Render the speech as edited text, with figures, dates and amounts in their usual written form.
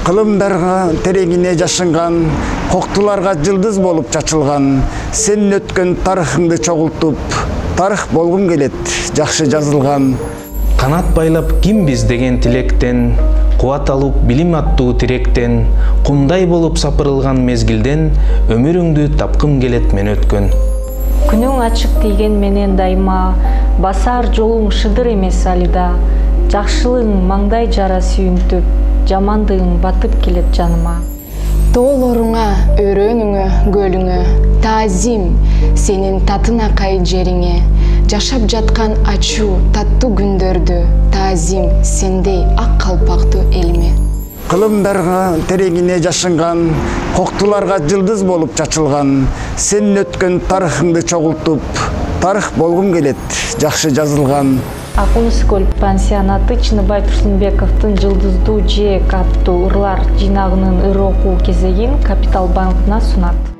Кылымдарга тереңине жашынган, коктуларга жылдыз болуп чачылган, сенин өткөн тарыхыңды чогултуп, тарых болгум келет, жакшы жазылган. Канат байлап кимбиз деген тилектен, кубат алып билим аттуу тиректен, кумдай болуп сапырылган мезгилден, өмүрүңдү тапкым келет мен өткөн. Күнүң ачык тийген менен дайыма, басар жолуң шыдыр эмес алида, жакшылыгың маңдай жара сүйүнтүп, жамандыгың батып келет жаныма. Тоолоруңа, өрөөнүңө, көлүңө, таазим, сенин татынакай жериңе, жашап жаткан ачуу, таттуу күндөрдү, таазим, сендей ак калпактуу элиме. Кылымдарга тереңине жашынган, коктуларга жылдыз болуп чачылган, сенин өткөн тарыхыңды чогултуп, тарых болгум келет, жакшы жазылган. Акунскөл пансионаты Чыныбай Турсунбековдун «Жылдыздуу жээк» аттуу ырлар жыйнагынын ыр окуу кезегин Капитал банкына сунат.